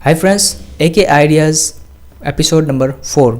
Hi friends, AK ideas episode number 4।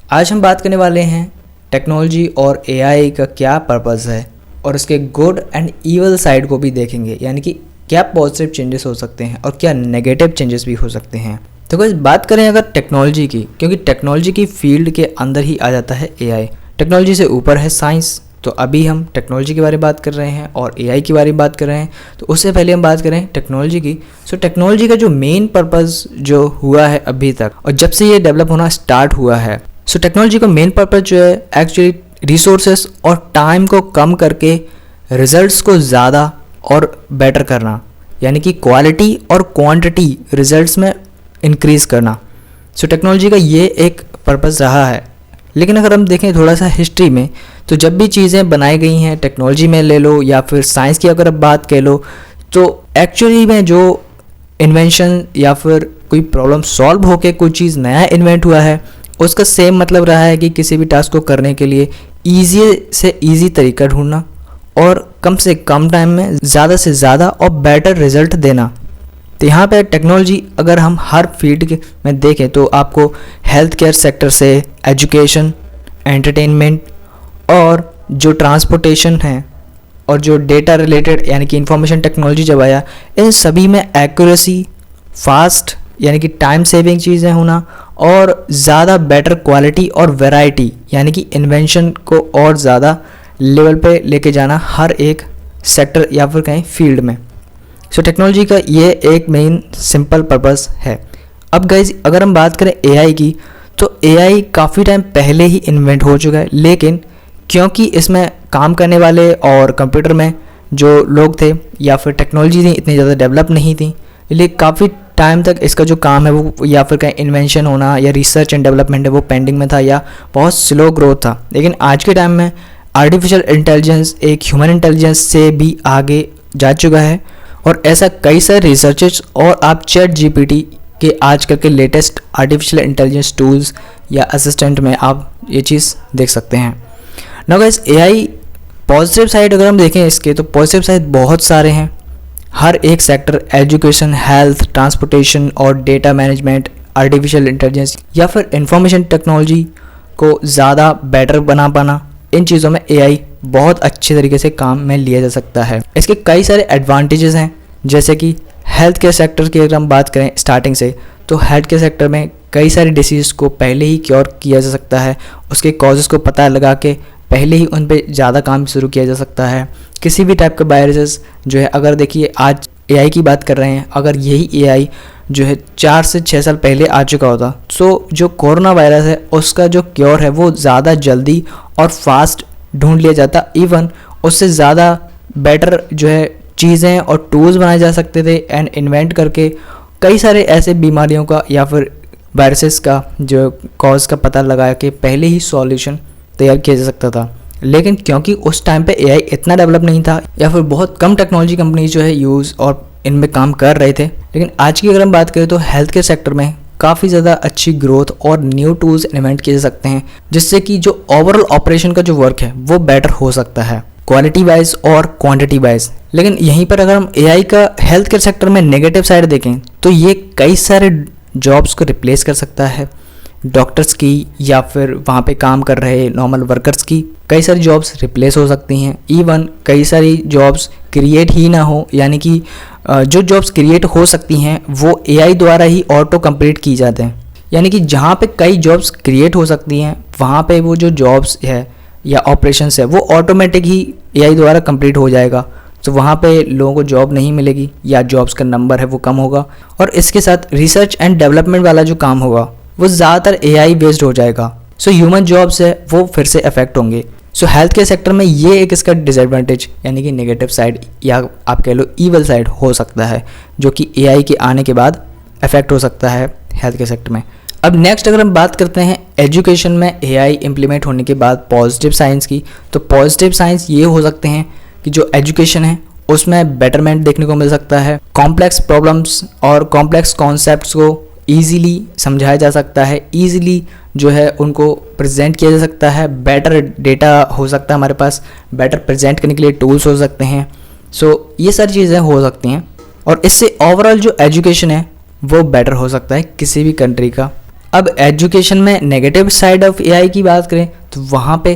आज हम बात करने वाले हैं टेक्नोलॉजी और AI का क्या पर्पज़ है और इसके गुड एंड ईवल साइड को भी देखेंगे, यानी कि क्या पॉजिटिव चेंजेस हो सकते हैं और क्या नेगेटिव चेंजेस भी हो सकते हैं। तो गाइस बात करें अगर टेक्नोलॉजी की, क्योंकि टेक्नोलॉजी की फील्ड के अंदर ही आ जाता है AI। टेक्नोलॉजी से ऊपर है साइंस। तो अभी हम टेक्नोलॉजी के बारे में बात कर रहे हैं और AI के बारे में बात कर रहे हैं। तो उससे पहले हम बात करें टेक्नोलॉजी की। सो टेक्नोलॉजी का जो मेन पर्पज़ जो हुआ है अभी तक और जब से ये डेवलप होना स्टार्ट हुआ है, सो टेक्नोलॉजी का मेन पर्पज़ जो है एक्चुअली रिसोर्सेस और टाइम को कम करके रिजल्ट्स को ज़्यादा और बेटर करना, यानी कि क्वालिटी और क्वांटिटी रिजल्ट्स में इंक्रीज़ करना। सो टेक्नोलॉजी का ये एक पर्पज़ रहा है। लेकिन अगर हम देखें थोड़ा सा हिस्ट्री में, तो जब भी चीज़ें बनाई गई हैं टेक्नोलॉजी में ले लो या फिर साइंस की अगर आप बात कर लो, तो एक्चुअली में जो इन्वेंशन या फिर कोई प्रॉब्लम सॉल्व होके कोई चीज़ नया इन्वेंट हुआ है, उसका सेम मतलब रहा है कि किसी भी टास्क को करने के लिए ईजी से ईजी तरीका ढूंढना और कम से कम टाइम में ज़्यादा से ज़्यादा और बेटर रिजल्ट देना। तो यहाँ पे टेक्नोलॉजी अगर हम हर फील्ड में देखें तो आपको हेल्थ केयर सेक्टर से एजुकेशन, एंटरटेनमेंट और जो ट्रांसपोर्टेशन है और जो डेटा रिलेटेड यानी कि इंफॉर्मेशन टेक्नोलॉजी जब आया, इन सभी में एक्यूरेसी, फास्ट यानी कि टाइम सेविंग चीज़ें होना और ज़्यादा बेटर क्वालिटी और वैरायटी यानी कि इन्वेंशन को और ज़्यादा लेवल पे लेके जाना हर एक सेक्टर या फिर कहीं फील्ड में। सो टेक्नोलॉजी का ये एक मेन सिंपल पर्पस है। अब गाइज अगर हम बात करें AI की, तो AI काफ़ी टाइम पहले ही इन्वेंट हो चुका है, लेकिन क्योंकि इसमें काम करने वाले और कंप्यूटर में जो लोग थे या फिर टेक्नोलॉजी थी इतनी ज़्यादा डेवलप नहीं थी, इसलिए काफ़ी टाइम तक इसका जो काम है वो या फिर कहीं इन्वेंशन होना या रिसर्च एंड डेवलपमेंट है वो पेंडिंग में था या बहुत स्लो ग्रोथ था। लेकिन आज के टाइम में आर्टिफिशियल इंटेलिजेंस एक ह्यूमन इंटेलिजेंस से भी आगे जा चुका है और ऐसा कई सारे रिसर्चेस और आप ChatGPT के आजकल के लेटेस्ट आर्टिफिशियल इंटेलिजेंस टूल्स या असिस्टेंट में आप ये चीज़ देख सकते हैं। Now guys AI positive side अगर हम देखें इसके, तो पॉजिटिव साइड बहुत सारे हैं। हर एक सेक्टर एजुकेशन, हेल्थ, ट्रांसपोर्टेशन और डेटा मैनेजमेंट, आर्टिफिशियल इंटेलिजेंस या फिर इंफॉर्मेशन टेक्नोलॉजी को ज़्यादा बेटर बना पाना, इन चीज़ों में AI बहुत अच्छे तरीके से काम में लिया जा सकता है। इसके कई सारे एडवांटेजेस हैं, जैसे कि हेल्थ केयर सेक्टर की अगर हम बात करें स्टार्टिंग से, तो हेल्थ केयर सेक्टर में कई सारी डिसीज़ को पहले ही क्योर किया जा सकता है। उसके कॉजेज़ को पता लगा के पहले ही उन पे ज़्यादा काम शुरू किया जा सकता है। किसी भी टाइप का वायरसेस जो है, अगर देखिए आज AI की बात कर रहे हैं, अगर यही AI जो है 4 से 6 साल पहले आ चुका होता, तो जो कोरोना वायरस है उसका जो क्योर है वो ज़्यादा जल्दी और फास्ट ढूंढ लिया जाता। इवन उससे ज़्यादा बेटर जो है चीज़ें और टूल्स बनाए जा सकते थे एंड इन्वेंट करके कई सारे ऐसे बीमारियों का या फिर वायरसेस का जो कॉज का पता लगा के पहले ही सॉल्यूशन तैयार किया जा सकता था। लेकिन क्योंकि उस टाइम पे AI इतना डेवलप नहीं था या फिर बहुत कम टेक्नोलॉजी कंपनी जो है यूज़ और इनमें काम कर रहे थे। लेकिन आज की अगर हम बात करें तो हेल्थ केयर सेक्टर में काफ़ी ज़्यादा अच्छी ग्रोथ और न्यू टूल्स इन्वेंट किए जा सकते हैं, जिससे कि जो ओवरऑल ऑपरेशन का जो वर्क है वो बेटर हो सकता है क्वालिटी वाइज और क्वांटिटी वाइज। लेकिन यहीं पर अगर हम AI का हेल्थ केयर सेक्टर में नेगेटिव साइड देखें, तो ये कई सारे जॉब्स को रिप्लेस कर सकता है। डॉक्टर्स की या फिर वहाँ पे काम कर रहे नॉर्मल वर्कर्स की कई सारी जॉब्स रिप्लेस हो सकती हैं। इवन कई सारी जॉब्स क्रिएट ही ना हो, यानी कि जो जॉब्स क्रिएट हो सकती हैं वो AI द्वारा ही ऑटो कंप्लीट की जाते हैं। यानी कि जहाँ पे कई जॉब्स क्रिएट हो सकती हैं वहाँ पे वो जो जॉब्स है या ऑपरेशंस है वो ऑटोमेटिक ही AI द्वारा कंप्लीट हो जाएगा। तो वहाँ पे लोगों को जॉब नहीं मिलेगी या जॉब्स का नंबर है वो कम होगा और इसके साथ रिसर्च एंड डेवलपमेंट वाला जो काम होगा वो ज़्यादातर AI बेस्ड हो जाएगा। सो ह्यूमन जॉब्स है वो फिर से अफेक्ट होंगे। सो हेल्थ केयर सेक्टर में ये एक इसका डिसएडवांटेज यानी कि नेगेटिव साइड या आप कह लो ईवल साइड हो सकता है, जो कि AI के आने के बाद अफेक्ट हो सकता है हेल्थ केयर सेक्टर में। अब नेक्स्ट अगर हम बात करते हैं एजुकेशन में AI इम्प्लीमेंट होने के बाद पॉजिटिव साइंस की, तो पॉजिटिव साइंस ये हो सकते हैं कि जो एजुकेशन है उसमें बेटरमेंट देखने को मिल सकता है। कॉम्प्लेक्स प्रॉब्लम्स और कॉम्प्लेक्स कॉन्सेप्ट्स को ईज़िली समझाया जा सकता है, ईज़िली जो है उनको प्रेजेंट किया जा सकता है। बेटर डेटा हो सकता है हमारे पास, बेटर प्रेजेंट करने के लिए टूल्स हो सकते हैं। सो ये सारी चीज़ें हो सकती हैं और इससे ओवरऑल जो एजुकेशन है वो बेटर हो सकता है किसी भी कंट्री का। अब एजुकेशन में नेगेटिव साइड ऑफ एआई की बात करें तो वहाँ पे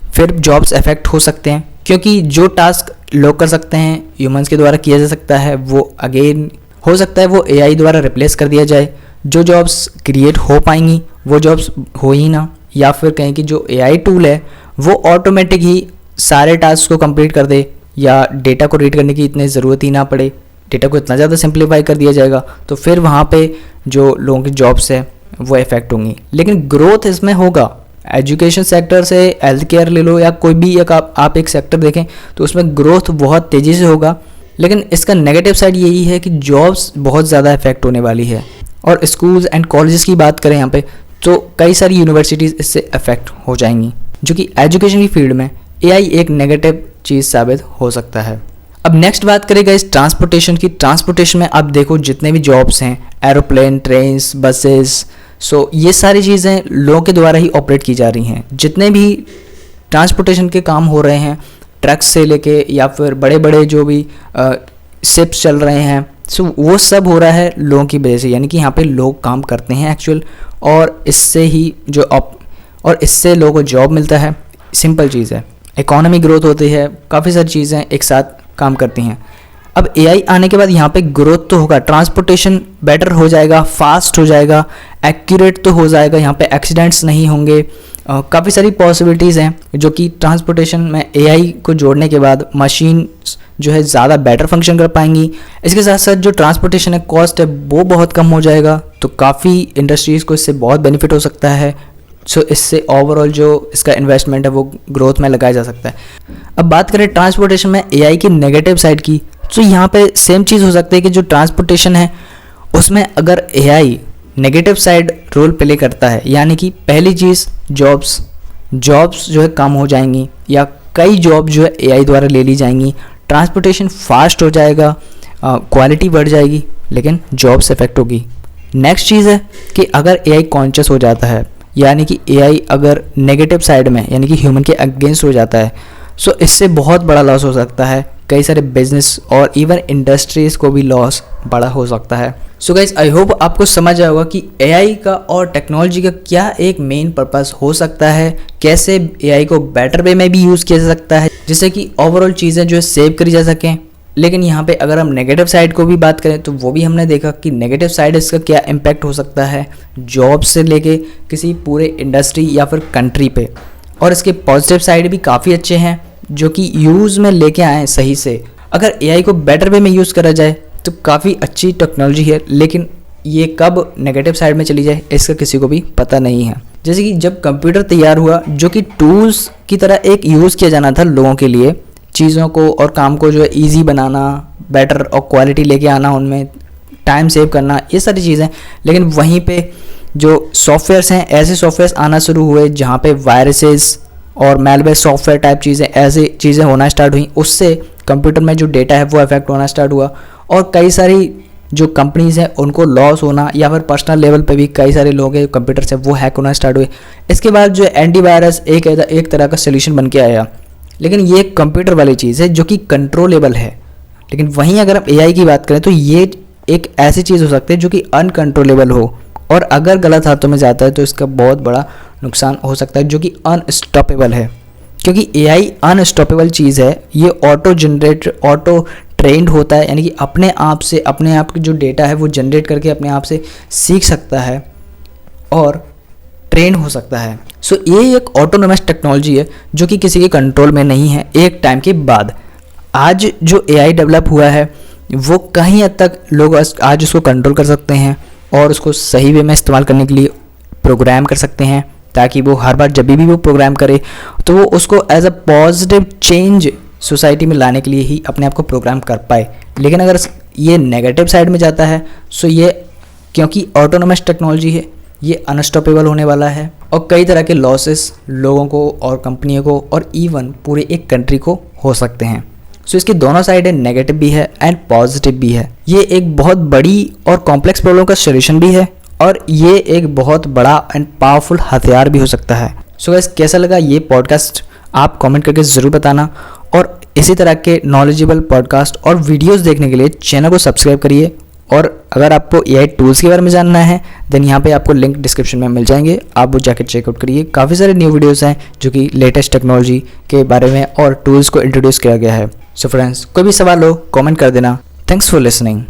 फिर जॉब्स अफेक्ट हो सकते हैं, क्योंकि जो टास्क लोग कर सकते हैं ह्यूमंस के द्वारा किया जा सकता है वो अगेन हो सकता है वो एआई द्वारा रिप्लेस कर दिया जाए। जो जॉब्स क्रिएट हो पाएंगी वो जॉब्स हो ही ना, या फिर कहें कि जो एआई टूल है वो ऑटोमेटिक ही सारे टास्क को कंप्लीट कर दे, या डेटा को रीड करने की इतनी ज़रूरत ही ना पड़े, डेटा को इतना ज़्यादा सिंप्लीफाई कर दिया जाएगा, तो फिर वहाँ पे जो लोगों की जॉब्स है वो इफेक्ट होंगी। लेकिन ग्रोथ इसमें होगा। एजुकेशन सेक्टर से हेल्थ केयर ले लो या कोई भी एक आप एक सेक्टर देखें तो उसमें ग्रोथ बहुत तेज़ी से होगा। लेकिन इसका नेगेटिव साइड यही है कि जॉब्स बहुत ज़्यादा इफेक्ट होने वाली है। और स्कूल्स एंड कॉलेजेस की बात करें यहाँ पे तो कई सारी यूनिवर्सिटीज़ इससे अफेक्ट हो जाएंगी, जो कि एजुकेशन की फील्ड में एआई एक नेगेटिव चीज़ साबित हो सकता है। अब नेक्स्ट बात करेगा इस ट्रांसपोर्टेशन की। ट्रांसपोर्टेशन में आप देखो जितने भी जॉब्स हैं, एरोप्लेन, ट्रेन्स, बसेस, सो ये सारी चीज़ें लोगों के द्वारा ही ऑपरेट की जा रही हैं। जितने भी ट्रांसपोर्टेशन के काम हो रहे हैं, ट्रक्स से लेके या फिर बड़े बड़े जो भी शिप्स चल रहे हैं, सो वो सब हो रहा है लोगों की वजह से, यानी कि यहाँ पे लोग काम करते हैं एक्चुअल, और इससे लोगों को जॉब मिलता है। सिंपल चीज़ है, इकोनॉमी ग्रोथ होती है, काफ़ी सारी चीज़ें एक साथ काम करती हैं। अब एआई आने के बाद यहाँ पे ग्रोथ तो होगा, ट्रांसपोर्टेशन बेटर हो जाएगा, फास्ट हो जाएगा, एक्यूरेट तो हो जाएगा, यहाँ पे एक्सीडेंट्स नहीं होंगे, काफ़ी सारी पॉसिबिलिटीज़ हैं जो कि ट्रांसपोर्टेशन में एआई को जोड़ने के बाद मशीन जो है ज़्यादा बेटर फंक्शन कर पाएंगी। इसके साथ साथ जो ट्रांसपोर्टेशन है कॉस्ट है वो बहुत कम हो जाएगा, तो काफ़ी इंडस्ट्रीज़ को इससे बहुत बेनिफिट हो सकता है। सो इससे ओवरऑल जो इसका इन्वेस्टमेंट है वो ग्रोथ में लगाया जा सकता है। अब बात करें ट्रांसपोर्टेशन में एआई की नेगेटिव साइड की, तो यहाँ पे सेम चीज़ हो सकती है कि जो ट्रांसपोर्टेशन है उसमें अगर AI negative side role play करता है, यानी कि पहली चीज़ जॉब्स जो है कम हो जाएंगी, या कई जॉब जो है एआई द्वारा ले ली जाएंगी, ट्रांसपोर्टेशन फास्ट हो जाएगा, क्वालिटी बढ़ जाएगी, लेकिन जॉब्स इफेक्ट होगी। नेक्स्ट चीज़ है कि अगर एआई कॉन्शियस हो जाता है, यानी कि एआई अगर नेगेटिव साइड में यानी कि ह्यूमन के अगेंस्ट हो जाता है, सो इससे बहुत बड़ा लॉस हो सकता है। कई सारे बिजनेस और इवन इंडस्ट्रीज़ को भी लॉस बड़ा हो सकता है। सो गाइज आई होप आपको समझ आया होगा कि एआई का और टेक्नोलॉजी का क्या एक मेन पर्पस हो सकता है, कैसे एआई को बेटर वे में भी यूज़ किया जा सकता है जिससे कि ओवरऑल चीज़ें जो है सेव करी जा सकें। लेकिन यहाँ पे अगर हम नेगेटिव साइड को भी बात करें तो वो भी हमने देखा कि नेगेटिव साइड इसका क्या इम्पैक्ट हो सकता है जॉब से लेके किसी पूरे इंडस्ट्री या फिर कंट्री पे। और इसके पॉजिटिव साइड भी काफ़ी अच्छे हैं जो कि यूज़ में लेके आए सही से। अगर एआई को बेटर वे में यूज़ करा जाए तो काफ़ी अच्छी टेक्नोलॉजी है, लेकिन ये कब नेगेटिव साइड में चली जाए इसका किसी को भी पता नहीं है। जैसे कि जब कंप्यूटर तैयार हुआ जो कि टूल्स की तरह एक यूज़ किया जाना था लोगों के लिए, चीज़ों को और काम को जो है ईजी बनाना, बेटर और क्वालिटी लेके आना, उनमें टाइम सेव करना, ये सारी चीज़ें। लेकिन वहीं पे जो सॉफ्टवेयर्स हैं ऐसे सॉफ्टवेयर्स आना शुरू हुए जहाँ पे वायरसेस और मेलवेयर सॉफ्टवेयर टाइप चीज़ें ऐसी चीज़ें होना स्टार्ट हुई, उससे कंप्यूटर में जो डेटा है वो अफेक्ट होना स्टार्ट हुआ और कई सारी जो कंपनीज़ हैं उनको लॉस होना, या फिर पर्सनल लेवल पे भी कई सारे लोग हैं कंप्यूटर से वो हैक होना स्टार्ट हुए। इसके बाद जो एंटीवायरस एक तरह का सोल्यूशन बन के आया, लेकिन ये कंप्यूटर वाली चीज़ है जो कि कंट्रोलेबल है। लेकिन वहीं अगर हम एआई की बात करें तो ये एक ऐसी चीज़ हो सकती है जो कि अनकंट्रोलेबल हो, और अगर गलत हाथों में जाता है तो इसका बहुत बड़ा नुकसान हो सकता है जो कि अनस्टॉपेबल है। क्योंकि एआई अनस्टॉपेबल चीज़ है, ये ऑटो ट्रेंड होता है, यानी कि अपने आप की जो डेटा है वो जनरेट करके अपने आप से सीख सकता है और ट्रेन हो सकता है। सो ये एक ऑटोनोमस टेक्नोलॉजी है जो कि किसी के कंट्रोल में नहीं है एक टाइम के बाद। आज जो एआई डेवलप हुआ है वो कहीं हद तक लोग आज उसको कंट्रोल कर सकते हैं और उसको सही वे में इस्तेमाल करने के लिए प्रोग्राम कर सकते हैं, ताकि वो हर बार जब भी वो प्रोग्राम करे तो वो उसको as a positive change society में लाने के लिए ही अपने आप को प्रोग्राम कर पाए। लेकिन अगर ये नेगेटिव साइड में जाता है सो ये क्योंकि ऑटोनोमस टेक्नोलॉजी है ये अनस्टॉपेबल होने वाला है और कई तरह के लॉसेस लोगों को और कंपनियों को और इवन पूरे एक कंट्री को हो सकते हैं। सो इसकी दोनों साइड है, नेगेटिव भी है एंड पॉजिटिव भी है। ये एक बहुत बड़ी और कॉम्प्लेक्स प्रॉब्लम का सॉल्यूशन भी है और ये एक बहुत बड़ा एंड पावरफुल हथियार भी हो सकता है। सो गाइस कैसा लगा ये पॉडकास्ट आप कमेंट करके ज़रूर बताना, और इसी तरह के नॉलेजेबल पॉडकास्ट और वीडियोस देखने के लिए चैनल को सब्सक्राइब करिए और अगर आपको AI टूल्स के बारे में जानना है देन यहाँ पे आपको लिंक डिस्क्रिप्शन में मिल जाएंगे, आप वो जाके चेकआउट करिए। काफ़ी सारे न्यू वीडियोस हैं जो कि लेटेस्ट टेक्नोलॉजी के बारे में और टूल्स को इंट्रोड्यूस किया गया है। सो फ्रेंड्स, कोई भी सवाल हो कमेंट कर देना। Thanks for listening.